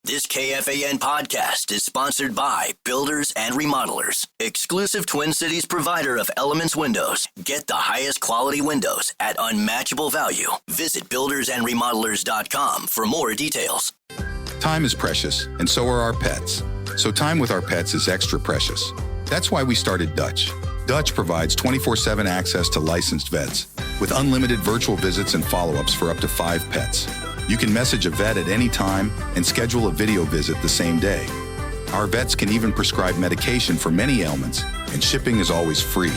This KFAN podcast is sponsored by Builders and Remodelers, exclusive Twin Cities provider of Elements Windows. Get the highest quality windows at unmatchable value. Visit buildersandremodelers.com for more details. Time is precious, and so are our pets. So time with our pets is extra precious. That's why we started Dutch. Dutch provides 24/7 access to licensed vets with unlimited virtual visits and follow-ups for up to 5 pets. You can message a vet at any time and schedule a video visit the same day. Our vets can even prescribe medication for many ailments, and shipping is always free.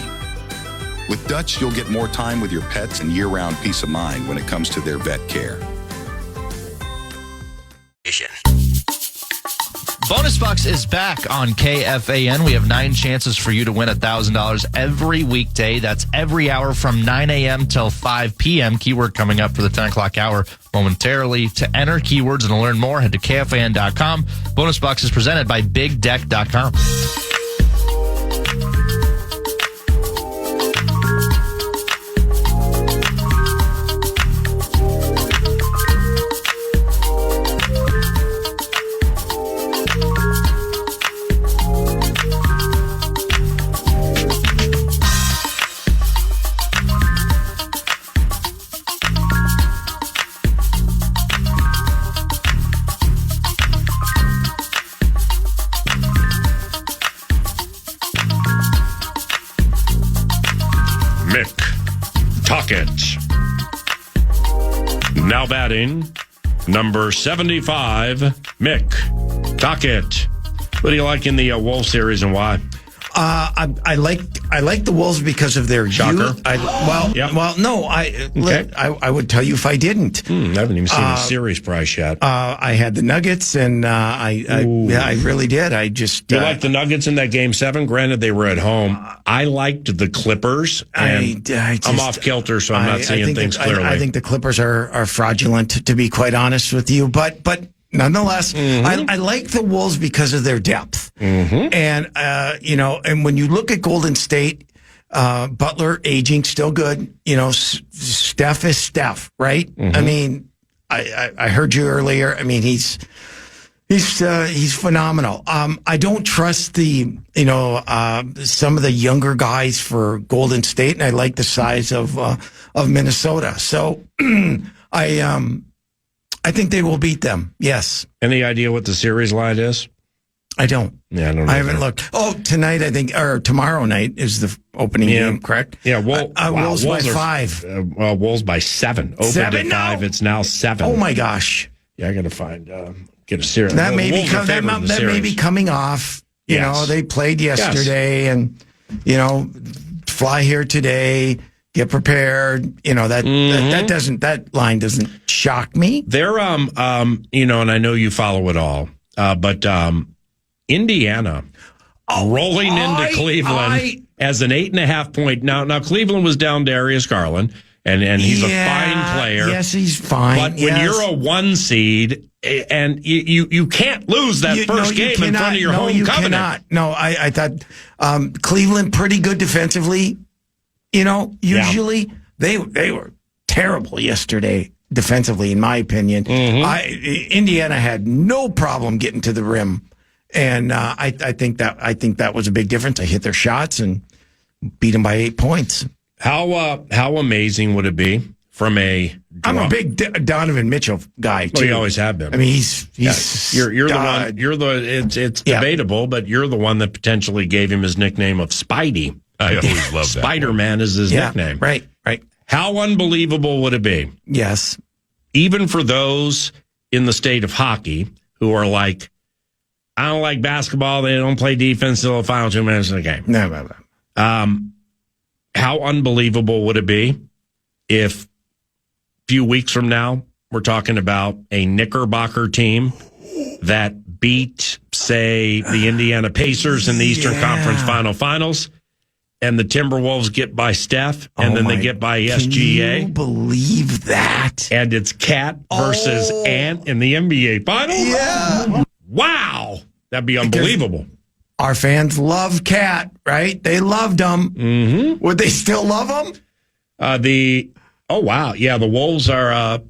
With Dutch, you'll get more time with your pets and year-round peace of mind when it comes to their vet care. Bonus Bucks is back on KFAN. We have 9 chances for you to win $1,000 every weekday. That's every hour from 9 a.m. till 5 p.m. Keyword coming up for the 10 o'clock hour momentarily. To enter keywords and to learn more, head to KFAN.com. Bonus Bucks is presented by BigDeck.com. Now batting, number 75, Mick Tocchet. What do you like in the Wolves series and why? I like the Wolves because of their Shocker. youth. I would tell you if I didn't. I haven't even seen the series price yet. I had the Nuggets, and I really did. I just you like the Nuggets in that Game 7? Granted, they were at home. I liked the Clippers, and I'm off kilter, so I'm not seeing things clearly. I think the Clippers are fraudulent, to be quite honest with you, but. Nonetheless, I like the Wolves because of their depth. And, and when you look at Golden State, Butler aging, still good. Steph is Steph, right? I mean, I heard you earlier. I mean, he's phenomenal. I don't trust some of the younger guys for Golden State, and I like the size of Minnesota. So, I think they will beat them. Yes. Any idea what the series line is? I don't. Yeah, I don't know. I haven't looked. Oh, tonight, I think, or tomorrow night is the opening game, correct? Yeah, Wolves by 5. Wolves by 7. Opened 7 at 5. It's now 7. Oh, my gosh. Yeah, I got to find, get a series. That may be coming off. You know, they played yesterday and, fly here today. Get prepared. That line doesn't shock me. They're, and I know you follow it all, but Indiana rolling into Cleveland as an 8.5 point. Now Cleveland was down Darius Garland, and he's a fine player. Yes, he's fine. But when you're a 1 seed and you can't lose that first game in front of your home covenant. Cannot. No, I thought Cleveland pretty good defensively. Usually they were terrible yesterday defensively, in my opinion. Indiana had no problem getting to the rim, and I think that was a big difference. They hit their shots and beat them by 8 points. How amazing would it be from a? I'm a big Donovan Mitchell guy too. Well, you always have been. I mean, he's you're the one. You're the it's debatable, but you're the one that potentially gave him his nickname of Spidey. I always love that. Spider-Man is his nickname. Right. How unbelievable would it be? Yes. Even for those in the state of hockey who are like, I don't like basketball. They don't play defense until the final 2 minutes of the game. No. How unbelievable would it be if a few weeks from now we're talking about a Knickerbocker team that beat, say, the Indiana Pacers in the Eastern Conference Finals, and the Timberwolves get by Steph, and then they get by SGA. Can you believe that? And it's Cat versus Ant in the NBA Finals? Yeah. Wow. That'd be unbelievable. Our fans love Cat, right? They loved him. Mm-hmm. Would they still love him? Oh, wow. Yeah, the Wolves are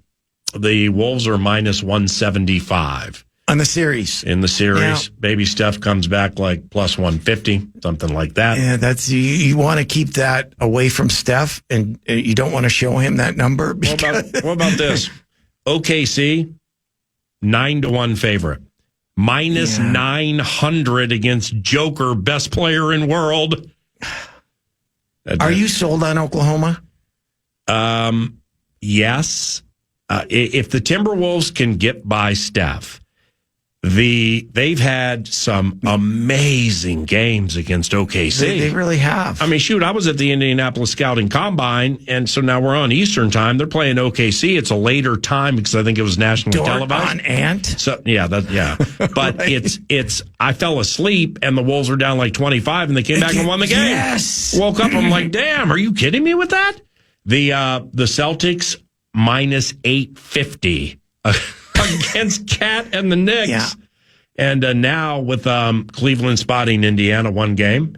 minus 175. On the series. In the series. Baby Steph comes back like plus 150, something like that. Yeah, that's you want to keep that away from Steph, and you don't want to show him that number. What about this? OKC, 9-1 favorite. Minus 900 against Joker, best player in world. Are you sold on Oklahoma? Yes. If the Timberwolves can get by Steph, they've had some amazing games against OKC. They really have. I mean, shoot, I was at the Indianapolis Scouting Combine, and so now we're on Eastern time. They're playing OKC. It's a later time because I think it was nationally televised. On Ant. So yeah. But it's. I fell asleep, and the Wolves were down like 25, and they came back and won the game. Yes. Woke up, I'm like, damn, are you kidding me with that? The Celtics minus 850 against Cat and the Knicks. Yeah. And now with Cleveland spotting Indiana one game,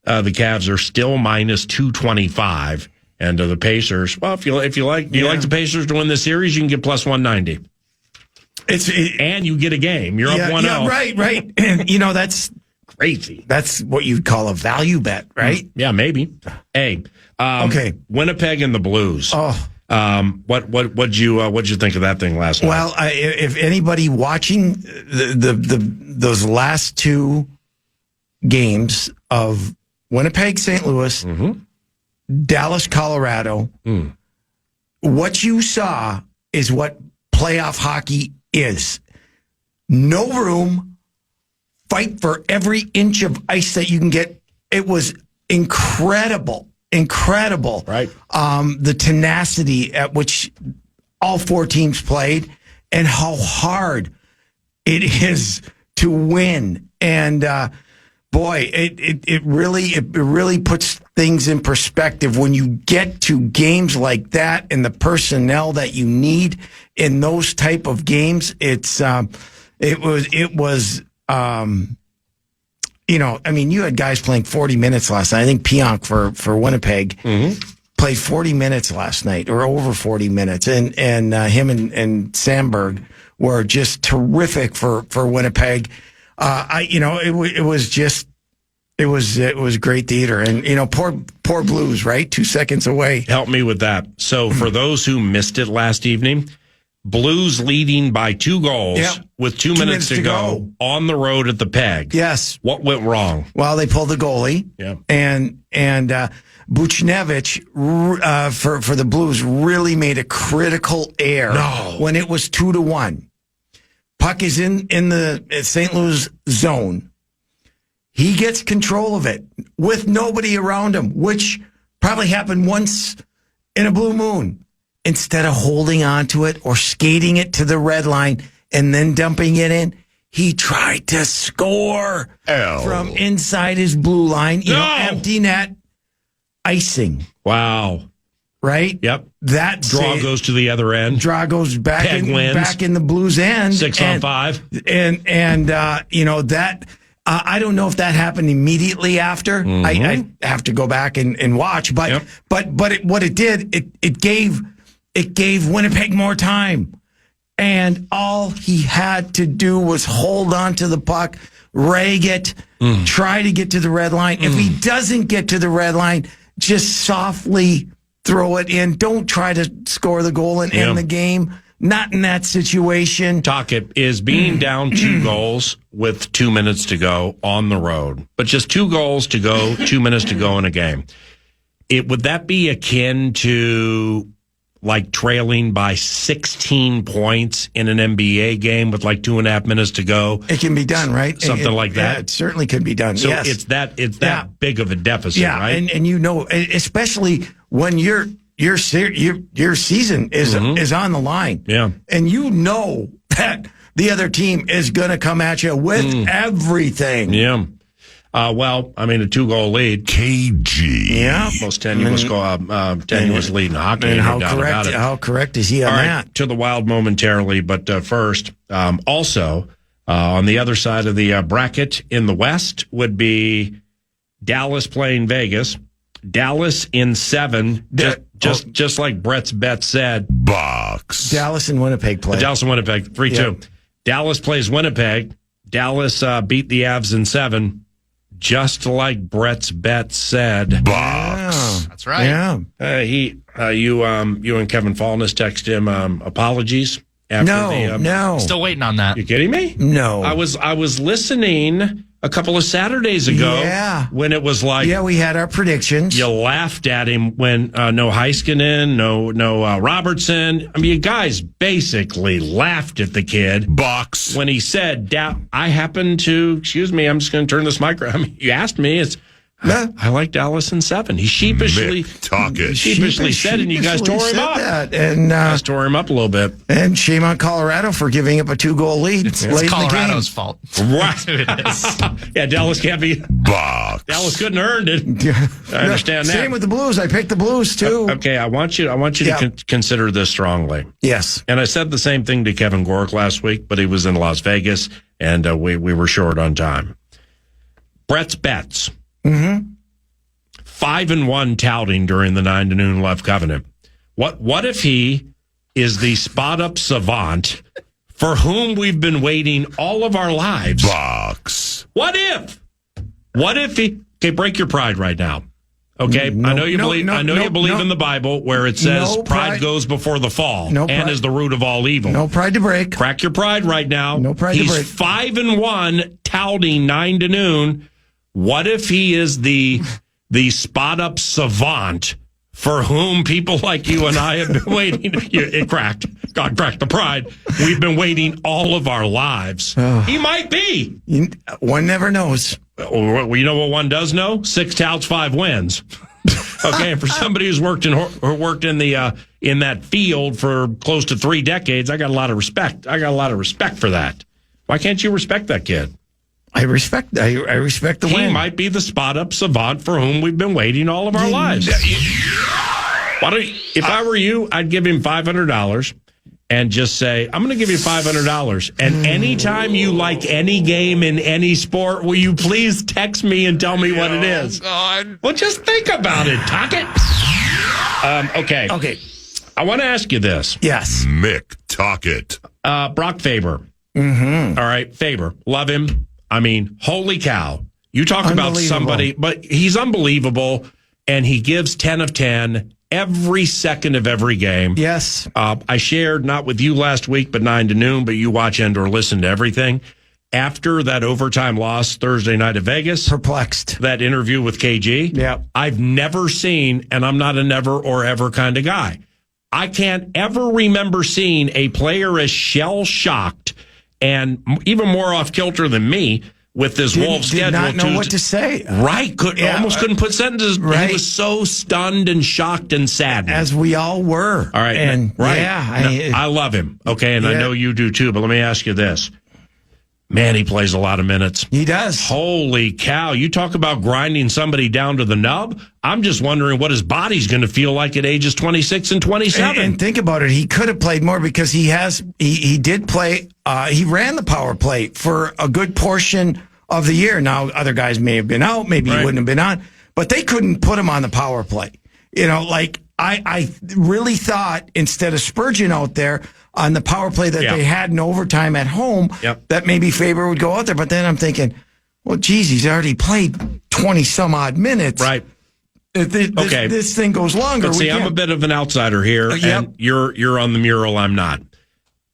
the Cavs are still minus 225. And the Pacers, well, if you like the Pacers to win the series, you can get plus 190. And you get a game. You're up 1-0. Yeah, right. And, that's crazy. That's what you'd call a value bet, right? Yeah, maybe. Hey, okay. Winnipeg and the Blues. Oh. What'd you think of that thing last night? Well, if anybody watching those last two games of Winnipeg, St. Louis, Dallas, Colorado, what you saw is what playoff hockey is. No room, fight for every inch of ice that you can get. It was incredible. Right. The tenacity at which all four teams played and how hard it is to win. And boy, it really puts things in perspective when you get to games like that and the personnel that you need in those type of games. It was you had guys playing 40 minutes last night. I think Pionk for Winnipeg played 40 minutes last night, or over 40 minutes, and him and Sandberg were just terrific for Winnipeg. It was great theater, and poor Blues, right? 2 seconds away. Help me with that. So for those who missed it last evening, Blues leading by 2 goals with 2 minutes to go on the road at the Peg. Yes. What went wrong? Well, they pulled the goalie. Yeah. And Buchnevich for the Blues really made a critical error when it was 2-1. Puck is in the St. Louis zone. He gets control of it with nobody around him, which probably happened once in a blue moon. Instead of holding on to it or skating it to the red line and then dumping it in, he tried to score from inside his blue line. Empty net, icing. Wow. Right? Yep. That draw goes to the other end. Draw goes back back in the Blues end. 6-on-5. And that. I don't know if that happened immediately after. I have to go back and watch. But what it did, it gave Winnipeg more time. And all he had to do was hold on to the puck, rag it, try to get to the red line. If he doesn't get to the red line, just softly throw it in. Don't try to score the goal and end the game. Not in that situation. Tocchet is being down 2 goals with 2 minutes to go on the road. But just 2 goals to go, 2 minutes to go in a game. Would that be akin to like trailing by 16 points in an NBA game with like 2.5 minutes to go? It can be done, right? Something like that. Yeah, it certainly could be done. So yes. it's that big of a deficit, right? And especially when your season is on the line. Yeah. And that the other team is going to come at you with everything. Yeah. A 2-goal lead. KG. Yeah. Most tenuous lead in hockey. And how correct is he on that? To the Wild momentarily, but first, also on the other side of the bracket in the West would be Dallas playing Vegas. Dallas in 7, just like Brett's bet said. Box. Dallas and Winnipeg play. Dallas and Winnipeg, 3-2. Dallas plays Winnipeg. Dallas beat the Avs in 7, just like Brett's bet said. Box. That's right. Yeah. You and Kevin Fallness text him apologies. After No. Still waiting on that. You kidding me? No. I was listening a couple of Saturdays ago. Yeah. When it was like, yeah, we had our predictions. you laughed at him when no Heiskanen, no Robertson. I mean, you guys basically laughed at the kid. Box. When he said, I happen to, excuse me, I'm just going to turn this micro. I mean, you asked me, I like Dallas in 7. He sheepishly said, and you guys tore him up. And you guys tore him up a little bit. And shame on Colorado for giving up a 2-goal lead It's late Colorado's in fault. Right. It is. Yeah, Dallas can't be. Box. Dallas couldn't have earned it. the game. I understand that. Same with the Blues. I picked the Blues too. Okay, I want you to consider this strongly. Yes. And I said the same thing to Kevin Gork last week, but he was in Las Vegas, and we were short on time. Brett's bets. 5-1 touting during the 9 to noon left covenant. What if he is the spot up savant for whom we've been waiting all of our lives? Box. What if he? Okay, break your pride right now. Okay, I know you believe in the Bible where it says pride goes before the fall and is the root of all evil. No pride to break. Crack your pride right now. No pride to break. He's 5-1 touting 9 to noon. What if he is the spot up savant for whom people like you and I have been waiting? It cracked. God cracked the pride. We've been waiting all of our lives. He might be. One never knows. Well, you know what one does know? 6 touts, 5 wins. Okay, and for somebody who's worked in that field for close to 3 decades, I got a lot of respect. For that. Why can't you respect that kid? I respect the win. He might be the spot up savant for whom we've been waiting all of our lives. If I were you, I'd give him $500 and just say, I'm going to give you $500. And anytime you like any game in any sport, will you please text me and tell me what it is? God. Well, just think about it. Talk it. Okay. I want to ask you this. Yes. Mick, talk it. Brock Faber. Mm-hmm. All right, Faber. Love him. I mean, holy cow. You talk about somebody, but he's unbelievable, and he gives 10 of 10 every second of every game. Yes. I shared, not with you last week, but 9 to noon, but you watch and or listen to everything. After that overtime loss Thursday night at Vegas. Perplexed. That interview with KG. Yeah. I've never seen, and I'm not a never or ever kind of guy. I can't ever remember seeing a player as shell-shocked and even more off kilter than me with this Wolves schedule. Did not know what to say. Right. Almost couldn't put sentences. Right. He was so stunned and shocked and saddened. As we all were. All right. And right. Yeah. I love him. Okay. And I know you do too. But let me ask you this. Man, he plays a lot of minutes. He does. Holy cow. You talk about grinding somebody down to the nub. I'm just wondering what his body's going to feel like at ages 26 and 27. And think about it. He could have played more because he did play. He ran the power play for a good portion of the year. Now, other guys may have been out. Maybe he wouldn't have been on. But they couldn't put him on the power play. You know, like I really thought instead of Spurgeon out there on the power play that they had in overtime at home, that maybe Faber would go out there. But then I'm thinking, well, geez, he's already played 20 some odd minutes. Right. If this thing goes longer. But see, I'm a bit of an outsider here, and you're on the mural. I'm not.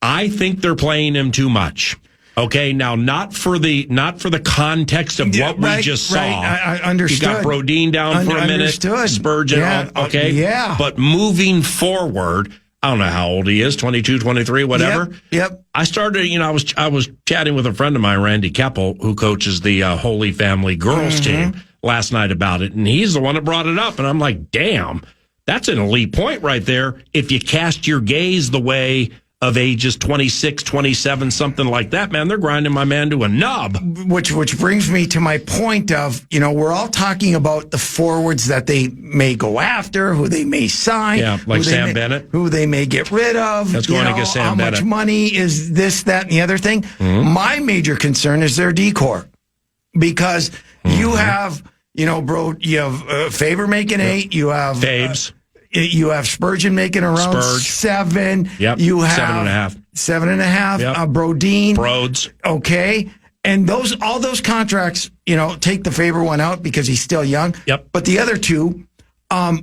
I think they're playing him too much. Okay, now not for the context of what we just saw. I understood. You got Brodeen down for a minute. Understood. Spurgeon, okay. But moving forward, I don't know how old he is, 22, 23, whatever. Yep. I started, I was chatting with a friend of mine, Randy Keppel, who coaches the Holy Family girls team last night about it, and he's the one that brought it up, and I'm like, damn, that's an elite point right there. If you cast your gaze the way of ages 26, 27, something like that, man, they're grinding my man to a nub. Which brings me to my point of, we're all talking about the forwards that they may go after, who they may sign. Yeah, like Sam Bennett. Who they may get rid of. That's going to get Sam Bennett. How much money is this, that, and the other thing? My major concern is their decor. Because you have, bro, you have Faber making 8, you have... Fabes. You have Spurgeon making around 7. Yep. You have 7.5. 7.5. Yep. Brodeen. Broads. Okay. And all those contracts, take the Faber one out because he's still young. Yep. But the other two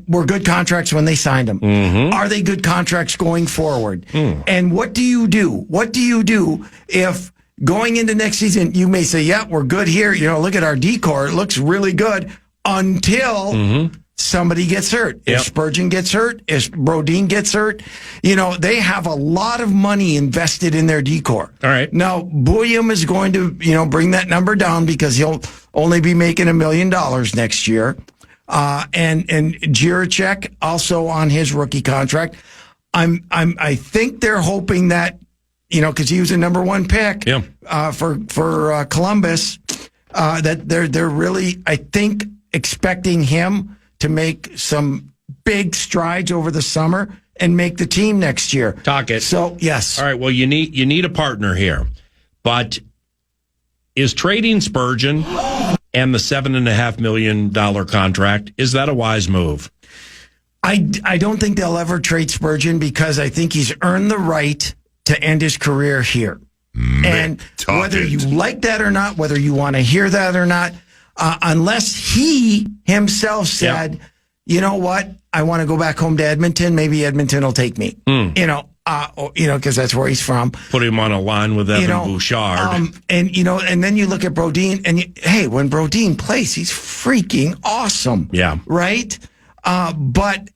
were good contracts when they signed them. Mm-hmm. Are they good contracts going forward? And what do you do? What do you do if going into next season, you may say, yeah, we're good here. Look at our decor. It looks really good until somebody gets hurt. If Spurgeon gets hurt, if Brodeen gets hurt, they have a lot of money invested in their decor. All right. Now, Bulliam is going to, bring that number down because he'll only be making $1 million next year. And Jiricek also on his rookie contract. I think they're hoping that, because he was a number 1 pick for Columbus, that they're really, I think, expecting him to make some big strides over the summer and make the team next year. Talk it. So, yes. All right. Well, you need a partner here, but is trading Spurgeon and the $7.5 million contract, is that a wise move? I don't think they'll ever trade Spurgeon because I think he's earned the right to end his career here. And whether you like that or not, whether you want to hear that or not, unless he himself said, you know what, I want to go back home to Edmonton, maybe Edmonton will take me, because that's where he's from. Put him on a line with Evan Bouchard. And then you look at Brodeen, and when Brodeen plays, he's freaking awesome. Yeah. Right? But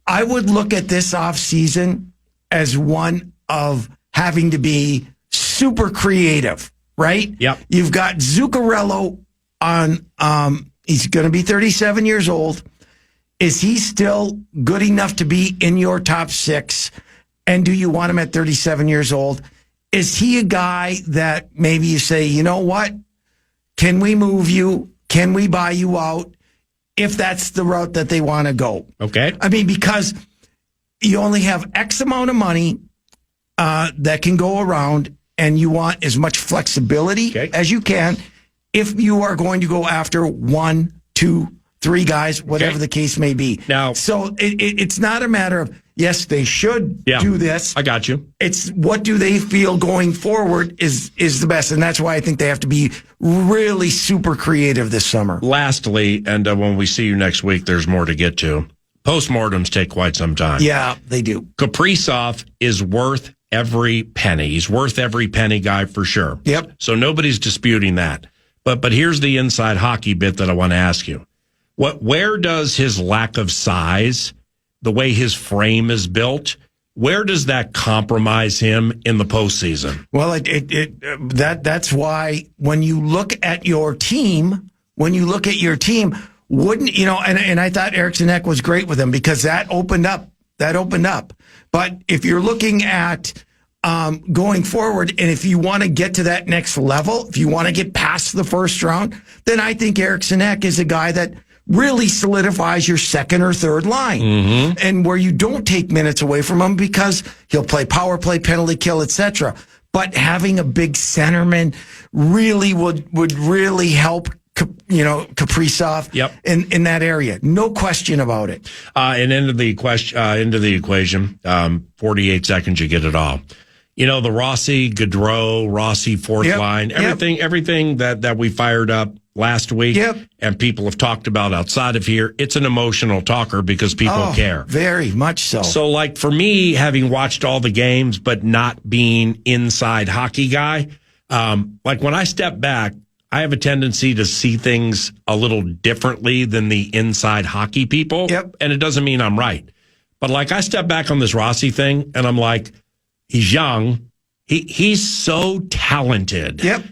I would look at this offseason as one of having to be super creative, right? Yep. You've got Zuccarello on, he's going to be 37 years old. Is he still good enough to be in your top 6? And do you want him at 37 years old? Is he a guy that maybe you say, you know what? Can we move you? Can we buy you out? If that's the route that they want to go. Okay. I mean, because you only have X amount of money that can go around, and you want as much flexibility as you can if you are going to go after 1, 2, 3 guys, whatever the case may be. Now, so it's not a matter of, yes, they should do this. I got you. It's what do they feel going forward is the best. And that's why I think they have to be really super creative this summer. Lastly, and when we see you next week, there's more to get to. Postmortems take quite some time. Yeah, they do. Kaprizov is worth every penny. He's worth every penny guy for sure. Yep. So nobody's disputing that. But here's the inside hockey bit that I want to ask you. Where does his lack of size, the way his frame is built, where does that compromise him in the postseason? Well, that's why when you look at your team, wouldn't and I thought Eriksson Ek was great with him because that opened up. But if you're looking at going forward, and if you want to get to that next level, if you want to get past the first round, then I think Eriksson Ek is a guy that really solidifies your second or third line, and where you don't take minutes away from him because he'll play power play, penalty kill, etc. But having a big centerman really would really help, Kaprizov in that area. No question about it. And into the equation, 48 seconds, you get it all. The Rossi, Gaudreau, Rossi fourth line, everything that we fired up last week and people have talked about outside of here, it's an emotional talker because people care. Very much so. So, like, for me, having watched all the games but not being inside hockey guy, like when I step back, I have a tendency to see things a little differently than the inside hockey people. Yep. And it doesn't mean I'm right. But, like, I step back on this Rossi thing and I'm like, he's young. He's so talented. Yep.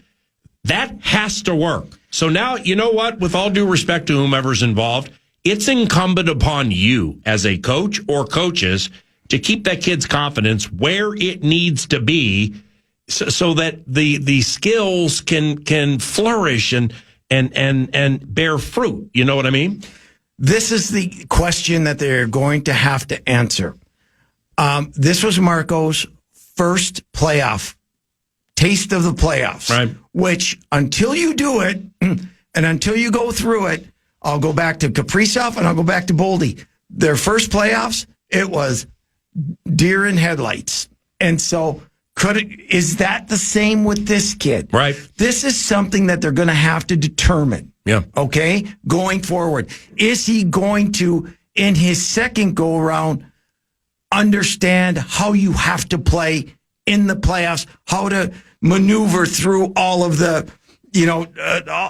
That has to work. So now, you know what? With all due respect to whomever's involved, it's incumbent upon you as a coach or coaches to keep that kid's confidence where it needs to be so that the skills can flourish and bear fruit. You know what I mean? This is the question that they're going to have to answer. This was Marco's first playoff taste of the playoffs, right? Which until you do it and until you go through it, I'll go back to Kaprizov and I'll go back to Boldy. Their first playoffs, it was deer in headlights. And so is that the same with this kid? Right. This is something that they're going to have to determine. Yeah. Okay. Going forward, is he going to, in his second go around, understand how you have to play in the playoffs, how to maneuver through all of the,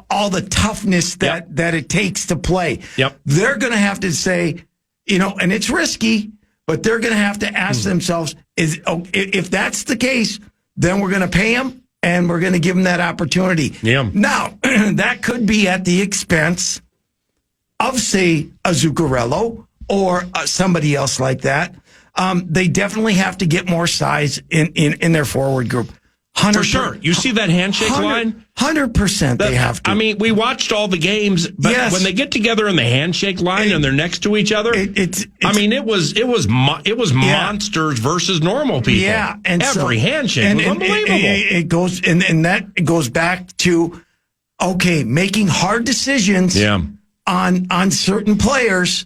all the toughness that it takes to play. Yep. They're going to have to say, and it's risky, but they're going to have to ask themselves, if that's the case, then we're going to pay him and we're going to give him that opportunity. Yeah. Now, that could be at the expense of, say, a Zuccarello or somebody else like that. They definitely have to get more size in their forward group. For sure. You see that handshake line? 100% they have to. I mean, we watched all the games, but when they get together in the handshake line and they're next to each other, it was monsters versus normal people. Yeah, and every handshake was unbelievable. It goes that goes back to making hard decisions on certain players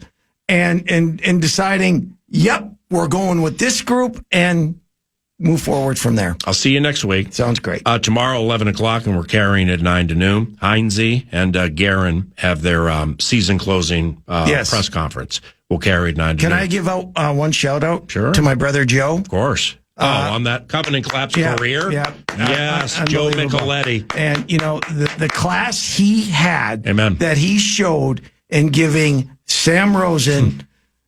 and deciding, yep, we're going with this group and move forward from there. I'll see you next week. Sounds great. Tomorrow, 11 o'clock, and we're carrying at 9 to noon. Heinze and Guerin have their season closing press conference. We'll carry at 9 to noon. Can I give out one shout out Sure. to my brother Joe? Of course. On that Covenant Collapse career? Yeah. Yes, Joe Micheletti. And, the class he had Amen. that he showed in giving Sam Rosen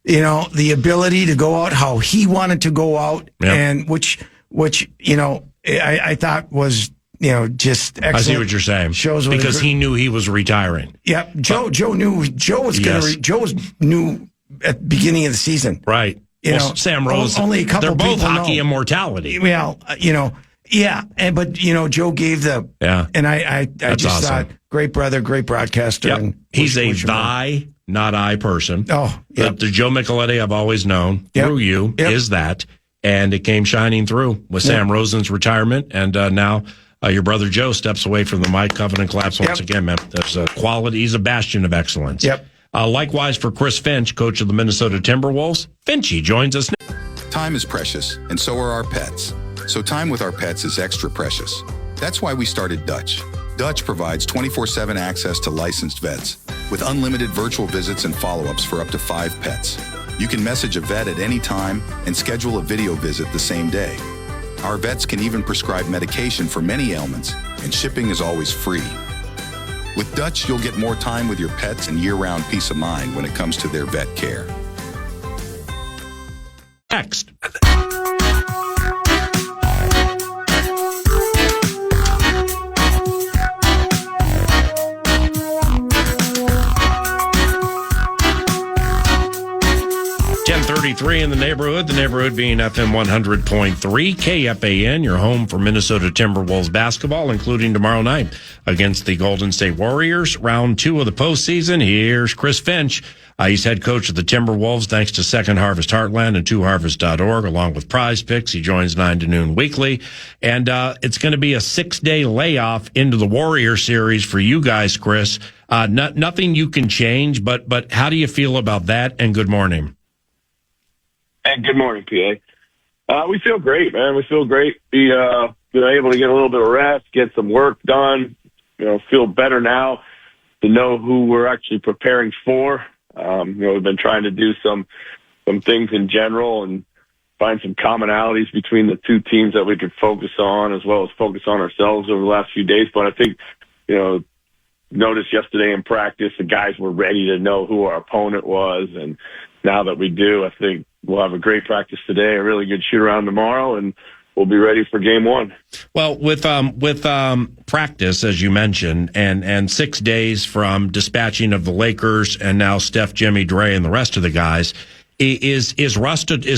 the ability to go out how he wanted to go out, and which I thought was just excellent. I see what you're saying. Shows because he knew he was retiring. Yep, Joe knew Joe was going to. Joe knew at the beginning of the season, right? Sam Rose. Only a couple. They're both people hockey know. Immortality. Well, but Joe gave the and I just awesome. thought great brother, great broadcaster. Yep. And he's a thy, not I person. Oh, yeah. The Joe Micheletti I've always known through you is that, and it came shining through with Sam Rosen's retirement, and now your brother Joe steps away from the mic. Covenant Collapse once again, man. There's a quality. He's a bastion of excellence. Yep. Likewise for Chris Finch, coach of the Minnesota Timberwolves. Finchy joins us now. Time is precious, and so are our pets. So time with our pets is extra precious. That's why we started Dutch. Dutch provides 24/7 access to licensed vets with unlimited virtual visits and follow-ups for up to 5 pets. You can message a vet at any time and schedule a video visit the same day. Our vets can even prescribe medication for many ailments, and shipping is always free. With Dutch, you'll get more time with your pets and year-round peace of mind when it comes to their vet care. Next. 10:33 in the neighborhood being FM 100.3, KFAN, your home for Minnesota Timberwolves basketball, including tomorrow night against the Golden State Warriors, round 2 of the postseason. Here's Chris Finch. He's head coach of the Timberwolves, thanks to Second Harvest Heartland and twoharvest.org, along with Prize Picks. He joins 9 to noon weekly. And it's going to be a 6-day layoff into the Warrior series for you guys, Chris. Nothing you can change, but how do you feel about that? And good morning. And good morning, PA. We feel great, man. We feel great. Been able to get a little bit of rest, get some work done, feel better now to know who we're actually preparing for. We've been trying to do some things in general and find some commonalities between the two teams that we could focus on, as well as focus on ourselves over the last few days. But I think, noticed yesterday in practice, the guys were ready to know who our opponent was. And now that we do, I think we'll have a great practice today, a really good shoot around tomorrow, and we'll be ready for game 1. Well, with practice, as you mentioned, and 6 days from dispatching of the Lakers and now Steph, Jimmy, Dre, and the rest of the guys, is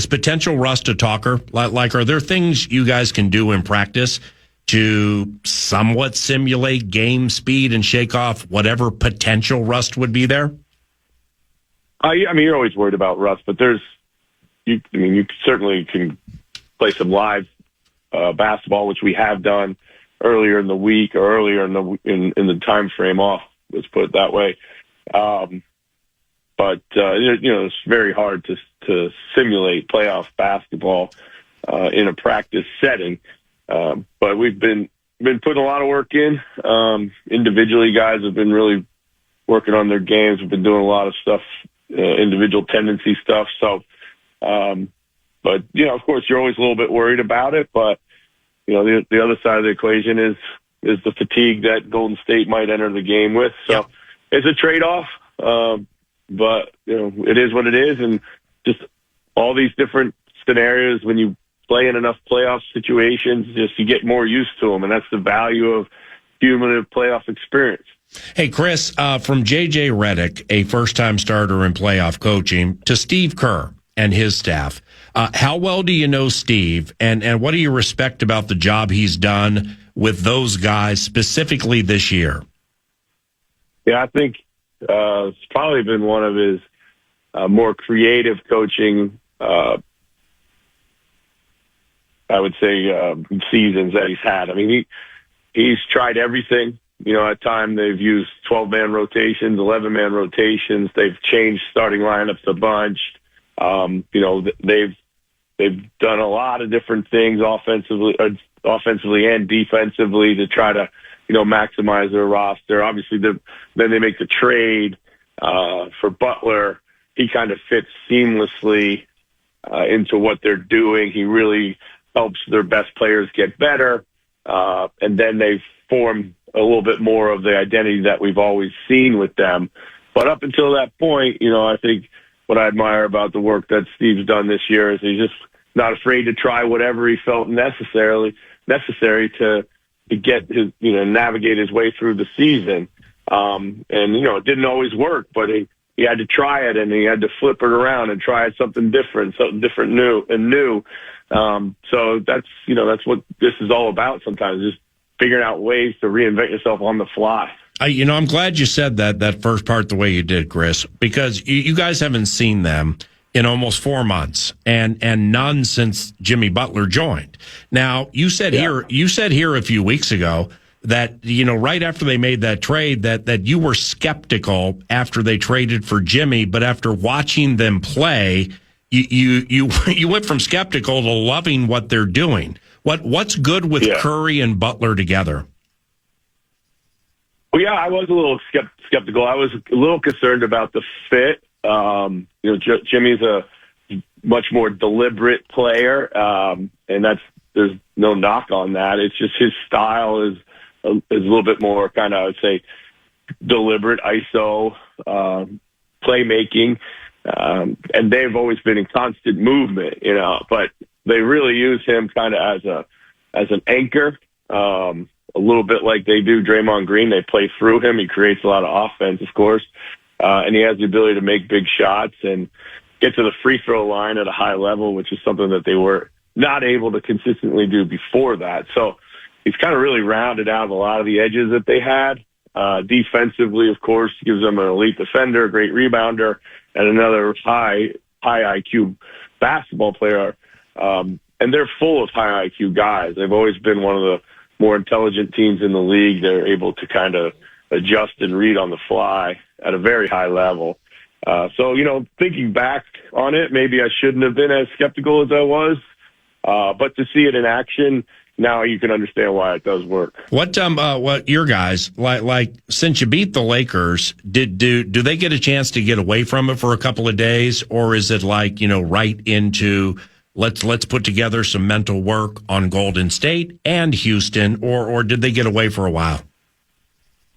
potential rust a talker? Like, are there things you guys can do in practice to somewhat simulate game speed and shake off whatever potential rust would be there? You're always worried about rust, but you certainly can play some live basketball, which we have done earlier in the week or earlier in the time frame off. Let's put it that way. But it's very hard to simulate playoff basketball in a practice setting. But we've been putting a lot of work in. Individually, guys have been really working on their games. We've been doing a lot of stuff, individual tendency stuff. So, but of course, you're always a little bit worried about it. But the other side of the equation is the fatigue that Golden State might enter the game with. So it's a trade-off. But it is what it is, and just all these different scenarios when you play in enough playoff situations, just you get more used to them, and that's the value of cumulative playoff experience. Hey, Chris, from J.J. Redick, a first-time starter in playoff coaching, to Steve Kerr and his staff, how well do you know Steve, and what do you respect about the job he's done with those guys specifically this year? Yeah, I think it's probably been one of his more creative coaching, I would say, seasons that he's had. I mean, he's tried everything. At times they've used 12-man rotations, 11-man rotations. They've changed starting lineups a bunch. They've done a lot of different things offensively and defensively to try to, maximize their roster. Obviously, then they make the trade for Butler. He kind of fits seamlessly into what they're doing. He really helps their best players get better. And then they've formed a little bit more of the identity that we've always seen with them. But up until that point, I think what I admire about the work that Steve's done this year is he's just not afraid to try whatever he felt necessary to get his, navigate his way through the season. And it didn't always work, but he had to try it, and he had to flip it around and try something different, new. So that's what this is all about sometimes, just figuring out ways to reinvent yourself on the fly. I'm glad you said that first part the way you did, Chris, because you guys haven't seen them in almost 4 months, and none since Jimmy Butler joined. Now, you said here a few weeks ago that, right after they made that trade, that you were skeptical after they traded for Jimmy, but after watching them play, you went from skeptical to loving what they're doing. What's good with Curry and Butler together? Well, yeah, I was a little skeptical. I was a little concerned about the fit. Jimmy's a much more deliberate player, and there's no knock on that. It's just his style is a little bit more kind of, I would say, deliberate ISO playmaking, and they've always been in constant movement, but they really use him kind of as an anchor, a little bit like they do Draymond Green. They play through him. He creates a lot of offense, of course, and he has the ability to make big shots and get to the free throw line at a high level, which is something that they were not able to consistently do before that. So he's kind of really rounded out a lot of the edges that they had. Defensively, of course, gives them an elite defender, a great rebounder, and another high IQ basketball player. And they're full of high IQ guys. They've always been one of the more intelligent teams in the league. They're able to kind of adjust and read on the fly at a very high level. So, thinking back on it, maybe I shouldn't have been as skeptical as I was. But to see it in action, now you can understand why it does work. What your guys, like since you beat the Lakers, do they get a chance to get away from it for a couple of days, or is it like, right into let's put together some mental work on Golden State and Houston, or did they get away for a while?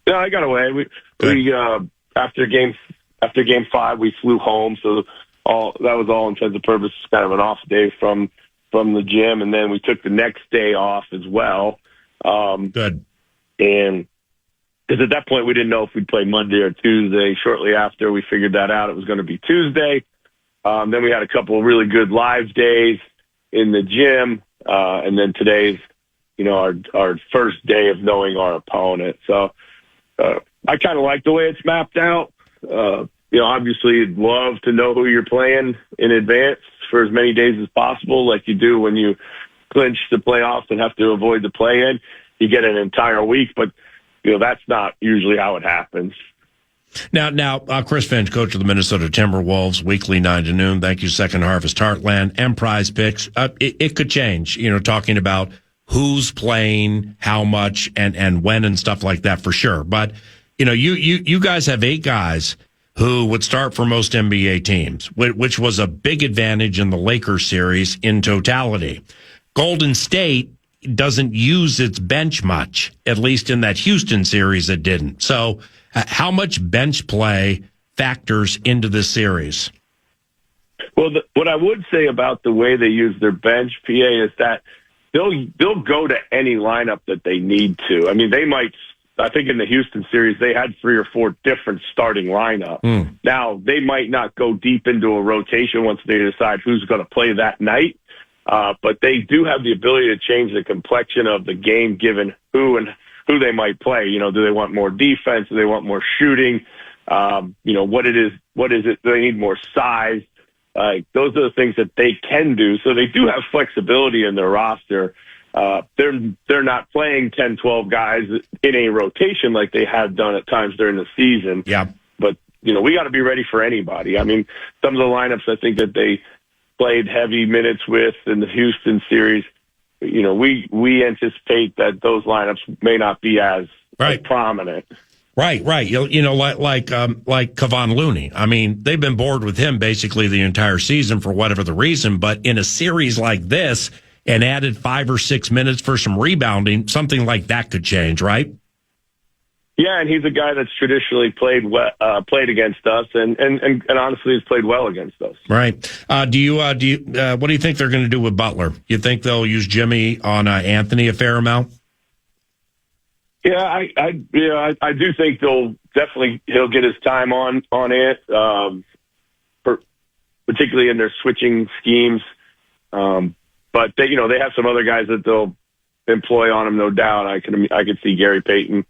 No, I got away. We after game 5, we flew home, so that was all intents and purposes kind of an off day from the gym, and then we took the next day off as well. Good. And because at that point we didn't know if we'd play Monday or Tuesday. Shortly after we figured that out, it was going to be Tuesday. Then we had a couple of really good live days in the gym, and then today's, our first day of knowing our opponent. So I kind of like the way it's mapped out. Obviously, you'd love to know who you're playing in advance for as many days as possible, like you do when you clinch the playoffs and have to avoid the play-in. You get an entire week, but that's not usually how it happens. Now, Chris Finch, coach of the Minnesota Timberwolves, weekly 9 to noon. Thank you, Second Harvest Heartland and Prize Picks. It could change, talking about who's playing, how much, and when and stuff like that for sure. But, you guys have 8 guys who would start for most NBA teams, which was a big advantage in the Lakers series in totality. Golden State doesn't use its bench much, at least in that Houston series it didn't. So how much bench play factors into this series? Well, what I would say about the way they use their bench, PA, is that they'll go to any lineup that they need to. I mean, they might. I think in the Houston series, they had 3 or 4 different starting lineups. Now, they might not go deep into a rotation once they decide who's going to play that night, but they do have the ability to change the complexion of the game given who they might play. Do they want more defense? Do they want more shooting? What is it? Do they need more size? Those are the things that they can do. So they do have flexibility in their roster. They're not playing 10, 12 guys in a rotation like they have done at times during the season. Yeah. But, we got to be ready for anybody. I mean, some of the lineups I think that they played heavy minutes with in the Houston series, we anticipate that those lineups may not be as prominent. Right. Like Kevon Looney. I mean, they've been bored with him basically the entire season for whatever the reason, but in a series like this, and added 5 or 6 minutes for some rebounding, something like that could change, right? Yeah, and he's a guy that's traditionally played against us, and honestly has played well against us. Right. What do you think they're going to do with Butler? You think they'll use Jimmy on Anthony a fair amount? Yeah, I do think he'll get his time on it, particularly in their switching schemes. But they have some other guys that they'll employ on him, no doubt. I could see Gary Payton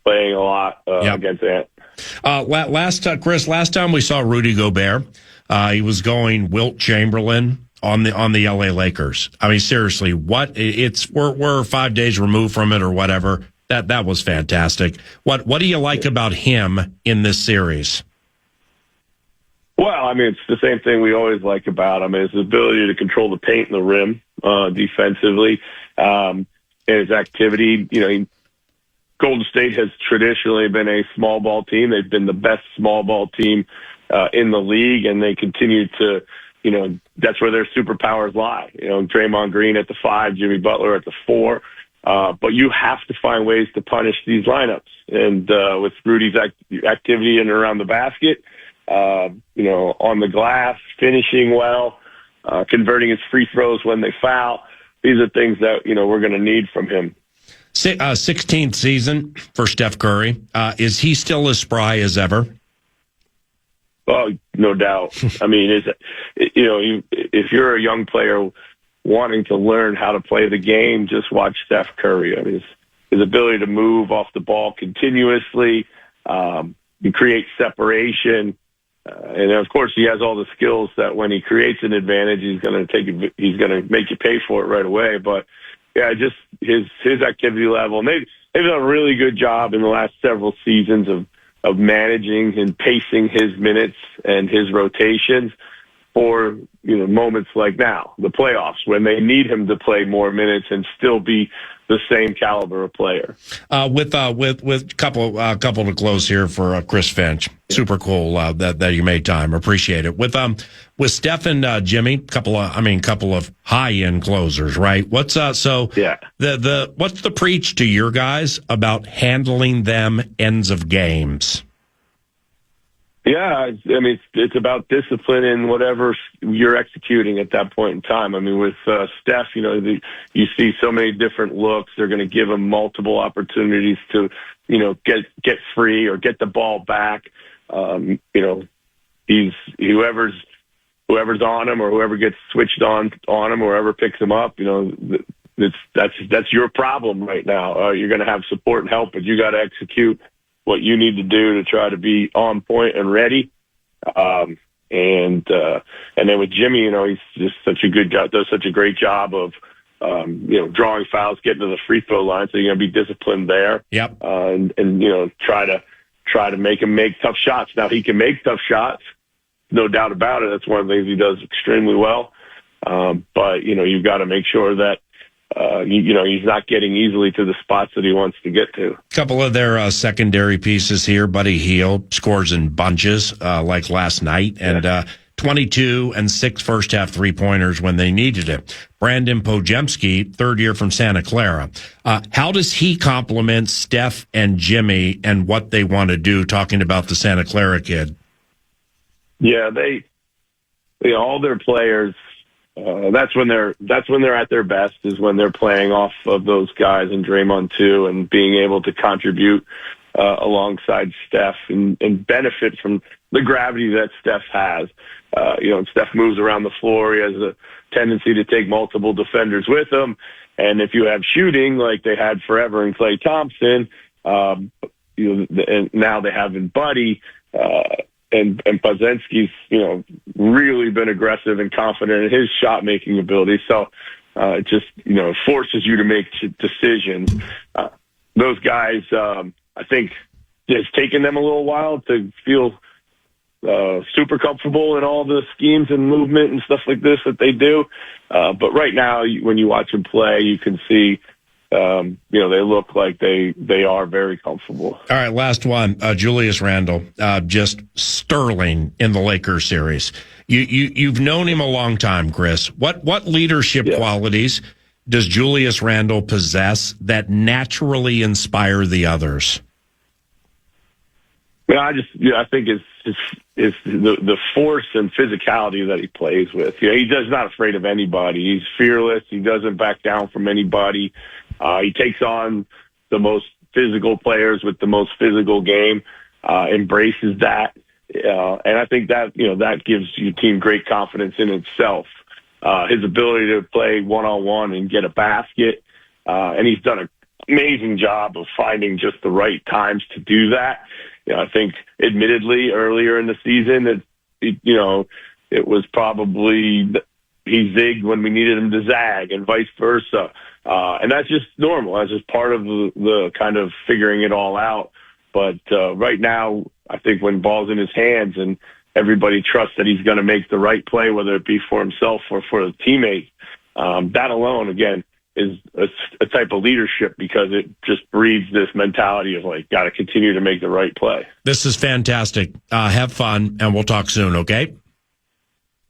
playing a lot against that. Last time we saw Rudy Gobert, he was going Wilt Chamberlain on the LA Lakers. I mean, seriously, we're 5 days removed from it or whatever. That was fantastic. What do you like about him in this series? Well, I mean, it's the same thing we always like about him, his ability to control the paint and the rim defensively, and his activity. Golden State has traditionally been a small ball team. They've been the best small ball team in the league, and they continue to, that's where their superpowers lie. Draymond Green at the 5, Jimmy Butler at the 4. But you have to find ways to punish these lineups. And with Rudy's activity in and around the basket, on the glass, finishing well, converting his free throws when they foul. These are things that, we're going to need from him. 16th season for Steph Curry. Is he still as spry as ever? Oh, no doubt. I mean, if you're a young player wanting to learn how to play the game, just watch Steph Curry. I mean, his ability to move off the ball continuously, he creates separation. And of course, he has all the skills that when he creates an advantage, he's going to make you pay for it right away. But yeah, just his activity level. And they've done a really good job in the last several seasons of managing and pacing his minutes and his rotations for moments like now, the playoffs, when they need him to play more minutes and still be the same caliber of player. With couple to close here for Chris Finch. Super cool that you made time. Appreciate it. With Steph and Jimmy, couple of high end closers, right? What's what's the preach to your guys about handling them ends of games? Yeah, I mean, it's about discipline in whatever you're executing at that point in time. I mean, with Steph, you see so many different looks. They're going to give him multiple opportunities to, get free or get the ball back. He's whoever's on him or whoever gets switched on him or whoever picks him up. That's your problem right now. You're going to have support and help, but you got to execute what you need to do to try to be on point and ready. And then with Jimmy, he's just such a good job, does such a great job of, drawing fouls, getting to the free throw line. So you're going to be disciplined there. Yep. And try try to make him make tough shots. Now, he can make tough shots, no doubt about it. That's one of the things he does extremely well. But, you've got to make sure that, he's not getting easily to the spots that he wants to get to. A couple of their secondary pieces here. Buddy Hield scores in bunches like last night, and 22 and 6 first-half three-pointers when they needed it. Brandon Pojemski, third year from Santa Clara. How does he complement Steph and Jimmy and what they want to do, talking about the Santa Clara kid? Yeah, they all their players, that's when they're at their best, is when they're playing off of those guys, and Draymond too, and being able to contribute alongside Steph and benefit from the gravity that Steph has. And Steph moves around the floor. He has a tendency to take multiple defenders with him. And if you have shooting like they had forever in Klay Thompson, and now they have in Buddy, and Pojemski's, really been aggressive and confident in his shot making ability. So it just, forces you to make decisions. Those guys, I think it's taken them a little while to feel super comfortable in all the schemes and movement and stuff like this that they do. But right now, when you watch them play, you can see, they look like they are very comfortable. All right, last one. Julius Randle, just sterling in the Lakers series. You've known him a long time, Chris. What leadership qualities does Julius Randle possess that naturally inspire the others? I think it's the force and physicality that he plays with. He's not afraid of anybody. He's fearless. He doesn't back down from anybody. He takes on the most physical players with the most physical game, embraces that. And I think that, that gives your team great confidence in itself. His ability to play one-on-one and get a basket. And he's done an amazing job of finding just the right times to do that. I think admittedly earlier in the season it was probably he zigged when we needed him to zag and vice versa. And that's just normal. That's just part of the kind of figuring it all out. But right now, I think when ball's in his hands and everybody trusts that he's going to make the right play, whether it be for himself or for the teammate, that alone, again, is a type of leadership, because it just breeds this mentality of got to continue to make the right play. This is fantastic. Have fun, and we'll talk soon, okay?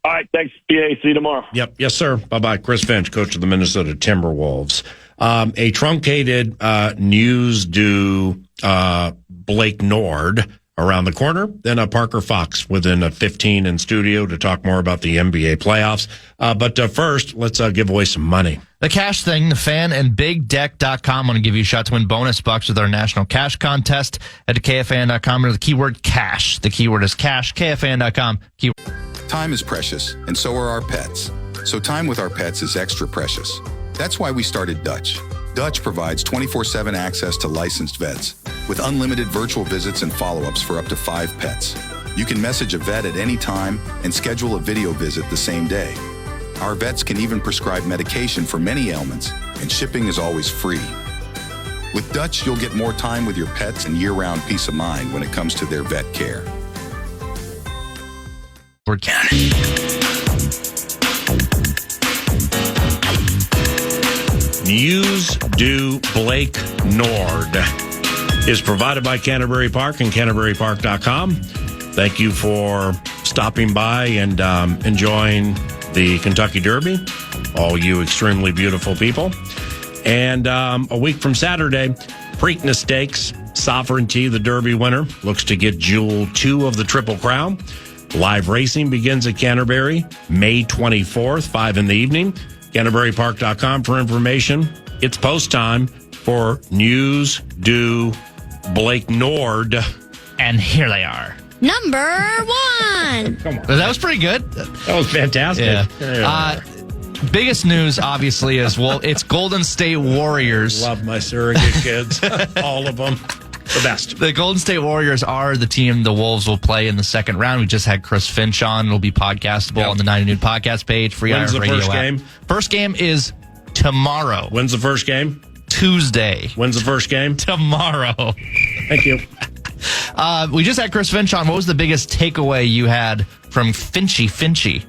All right, thanks, PA. See you tomorrow. Yep. Yes, sir. Bye-bye. Chris Finch, coach of the Minnesota Timberwolves. A truncated news due Blake Nord around the corner, then Parker Fox within 15 in studio to talk more about the NBA playoffs. But first, let's give away some money. The cash thing, the fan and bigdeck.com want to give you a shot to win bonus bucks with our national cash contest. Head to KFAN.com and the keyword cash. The keyword is cash, KFAN.com. Time is precious, and so are our pets. So time with our pets is extra precious. That's why we started Dutch. Dutch provides 24/7 access to licensed vets with unlimited virtual visits and follow-ups for up to 5 pets. You can message a vet at any time and schedule a video visit the same day. Our vets can even prescribe medication for many ailments, and shipping is always free. With Dutch, you'll get more time with your pets and year-round peace of mind when it comes to their vet care. News due Blake Nord is provided by Canterbury Park and CanterburyPark.com. Thank you for stopping by and enjoying the Kentucky Derby, all you extremely beautiful people. And a week from Saturday, Preakness Stakes, Sovereignty, the Derby winner, looks to get Jewel 2 of the Triple Crown. Live racing begins at Canterbury, May 24th, 5 in the evening. CanterburyPark.com for information. It's post time for news due Blake Nord. And here they are. Number 1. Come on. That was pretty good. That was fantastic. Yeah. Biggest news, obviously, is, it's Golden State Warriors. Love my surrogate kids. All of them. The best. The Golden State Warriors are the team the Wolves will play in the second round. We just had Chris Finch on. It'll be podcastable on the 90 Noon podcast page. Free When's the radio first app. game? First game is tomorrow. When's the first game? Tuesday. When's the first game? Tomorrow. Thank you. We just had Chris Finch on. What was the biggest takeaway you had from Finchy?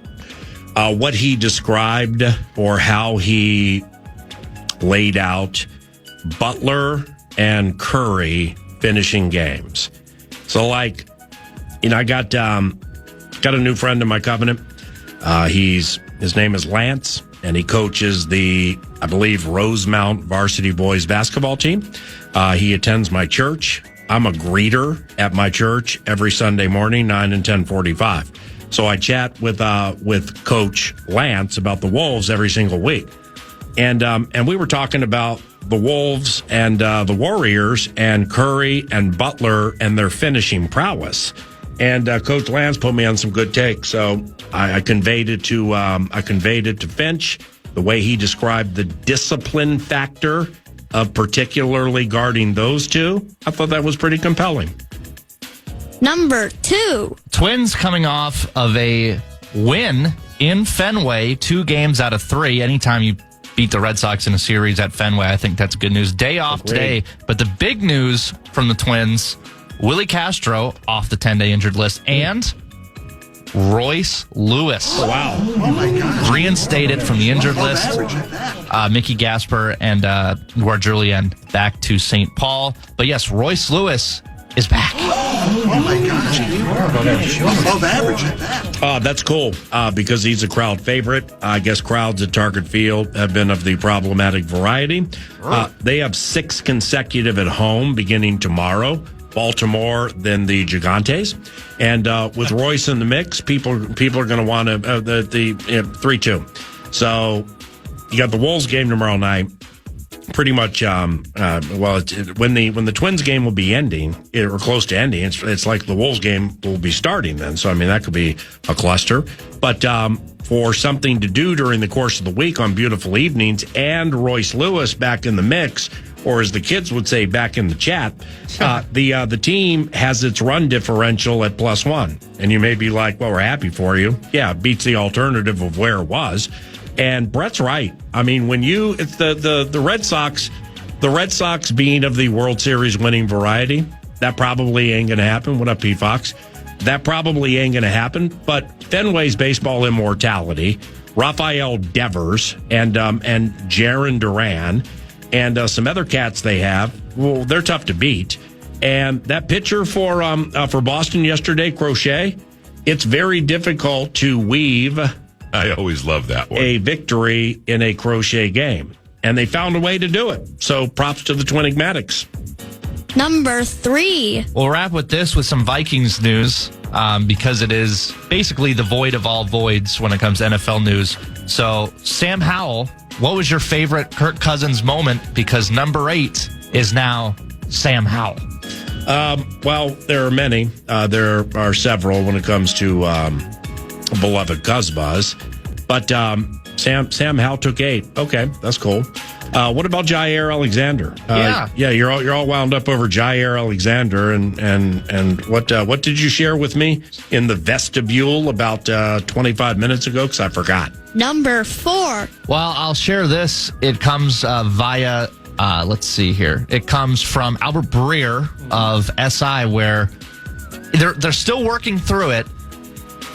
What he described or how he laid out Butler and Curry finishing games. So, like, I got a new friend in my covenant. His name is Lance, and he coaches the, I believe, Rosemount varsity boys basketball team. He attends my church. I'm a greeter at my church every Sunday morning, 9 and 10:45. So I chat with Coach Lance about the Wolves every single week, and we were talking about the Wolves and the Warriors and Curry and Butler and their finishing prowess. And Coach Lance put me on some good takes, so I conveyed it to Finch. The way he described the discipline factor of particularly guarding those two, I thought that was pretty compelling. Number 2. Twins coming off of a win in Fenway, 2 games out of 3. Anytime you beat the Red Sox in a series at Fenway, I think that's good news. Day off today, but the big news from the Twins, Willie Castro off the 10-day injured list, and Royce Lewis. Wow. Oh, my gosh. Reinstated from the injured list. Mickey Gasper and Edouard Julien back to St. Paul. But yes, Royce Lewis is back. Oh, my gosh. Above average at that. That's cool because he's a crowd favorite. I guess crowds at Target Field have been of the problematic variety. They have 6 consecutive at home beginning tomorrow. Baltimore, then the Gigantes. And with Royce in the mix, people are going to want to the 3-2. So you got the Wolves game tomorrow night. Pretty much, when the Twins game will be ending or close to ending, it's like the Wolves game will be starting then. So I mean that could be a cluster. But for something to do during the course of the week on beautiful evenings, and Royce Lewis back in the mix, or as the kids would say back in the chat, the team has its run differential at +1. And you may be like, well, we're happy for you. Yeah, it beats the alternative of where it was. And Brett's right. I mean, it's the Red Sox being of the World Series winning variety, that probably ain't going to happen. What up, Pete Fox? That probably ain't going to happen. But Fenway's baseball immortality, Rafael Devers and Jaron Duran, and some other cats they have, well, they're tough to beat. And that pitcher for Boston yesterday, Crochet, it's very difficult to weave. I always love that one. A victory in a Crochet game. And they found a way to do it. So props to the Twinigmatics. Number 3. We'll wrap with this with some Vikings news because it is basically the void of all voids when it comes to NFL news. So, Sam Howell, what was your favorite Kirk Cousins moment? Because number 8 is now Sam Howell. Well, there are many. There are several when it comes to beloved Cuzbuzz. But Sam Howell took 8. Okay, that's cool. What about Jair Alexander? You're all wound up over Jair Alexander, and what did you share with me in the vestibule about 25 minutes ago? Because I forgot. Number 4. Well, I'll share this. It comes via, let's see here. It comes from Albert Breer of SI, where they're still working through it.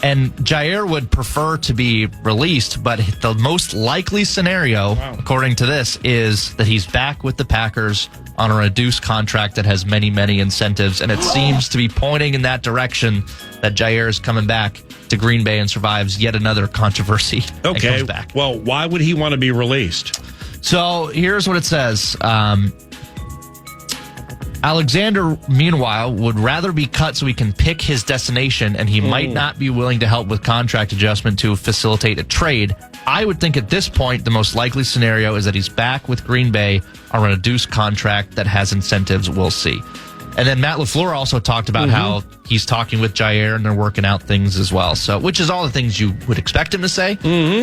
And Jair would prefer to be released, but the most likely scenario, according to this, is that he's back with the Packers on a reduced contract that has many, many incentives. And it seems to be pointing in that direction that Jair is coming back to Green Bay and survives yet another controversy. Okay. And comes back. Well, why would he want to be released? So here's what it says. Alexander, meanwhile, would rather be cut so he can pick his destination, and he might not be willing to help with contract adjustment to facilitate a trade. I would think at this point, the most likely scenario is that he's back with Green Bay on a reduced contract that has incentives. We'll see. And then Matt LaFleur also talked about how he's talking with Jair and they're working out things as well. So, which is all the things you would expect him to say.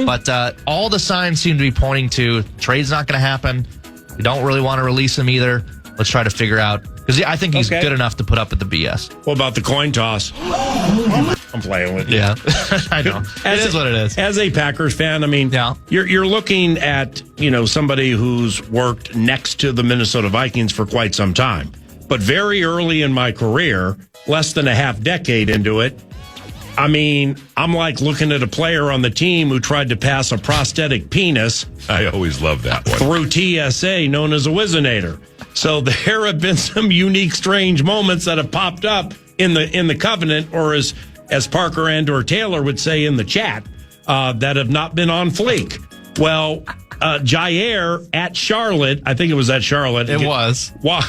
But all the signs seem to be pointing to trade's not going to happen. We don't really want to release him either. Let's try to figure out, because I think he's good enough to put up with the BS. What about the coin toss? I'm playing with you. Yeah, I know. It is what it is. As a Packers fan, I mean, you're looking at somebody who's worked next to the Minnesota Vikings for quite some time. but very early in my career, less than a half decade into it, I mean, I'm like looking at a player on the team who tried to pass a prosthetic penis. I always love that one. Through TSA, known as a Wizinator. So there have been some unique, strange moments that have popped up in the covenant, or as Parker and or Taylor would say in the chat, that have not been on fleek. Well, Jair at Charlotte, I think it was at Charlotte. It was. Why?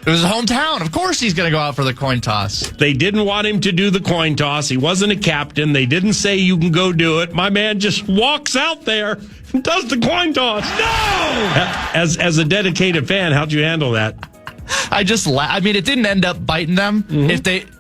It was his hometown. Of course he's going to go out for the coin toss. They didn't want him to do the coin toss. He wasn't a captain. They didn't say you can go do it. My man just walks out there and does the coin toss. No! As a dedicated fan, how'd you handle that? I just I mean, it didn't end up biting them. Mm-hmm.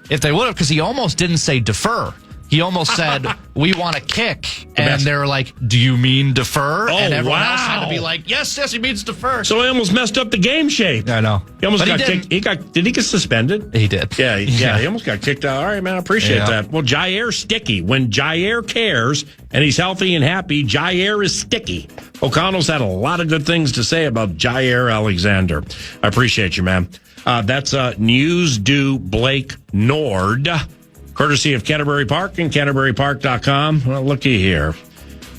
If they would have, because he almost didn't say defer. He almost said, we want to kick. And they were like, do you mean defer? And everyone else had to be like, yes, he means defer. So he almost messed up the game shape. I know. He almost got kicked. Did he get suspended? He did. Yeah, he almost got kicked out. All right, man, I appreciate that. Well, Jair's sticky. When Jair cares and he's healthy and happy, Jair is sticky. O'Connell's had a lot of good things to say about Jair Alexander. I appreciate you, man. That's News Due Blake Nord. Courtesy of Canterbury Park and CanterburyPark.com. Well, looky here.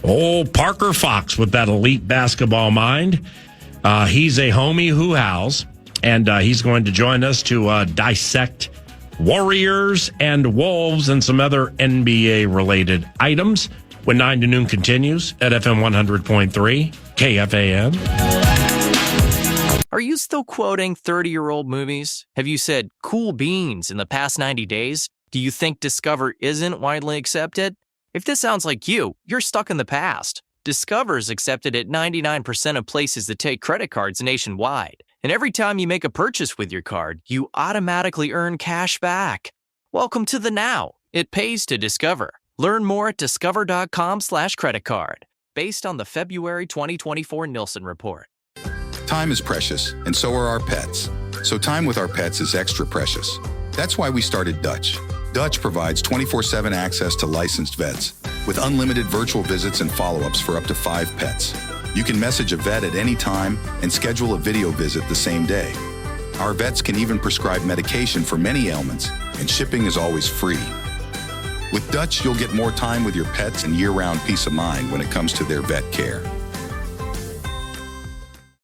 Old Parker Fox with that elite basketball mind. He's a homie who howls, and he's going to join us to dissect Warriors and Wolves and some other NBA-related items when 9 to noon continues at FM 100.3 KFAN. Are you still quoting 30-year-old movies? Have you said cool beans in the past 90 days? Do you think Discover isn't widely accepted? If this sounds like you're stuck in the past. Discover is accepted at 99% of places that take credit cards nationwide. And every time you make a purchase with your card, you automatically earn cash back. Welcome to the now. It pays to Discover. Learn more at discover.com/creditcard. Based on the February 2024 Nielsen report. Time is precious, and so are our pets. So time with our pets is extra precious. That's why we started Dutch. Dutch provides 24/7 access to licensed vets with unlimited virtual visits and follow-ups for up to 5 pets. You can message a vet at any time and schedule a video visit the same day. Our vets can even prescribe medication for many ailments, and shipping is always free. With Dutch, you'll get more time with your pets and year-round peace of mind when it comes to their vet care.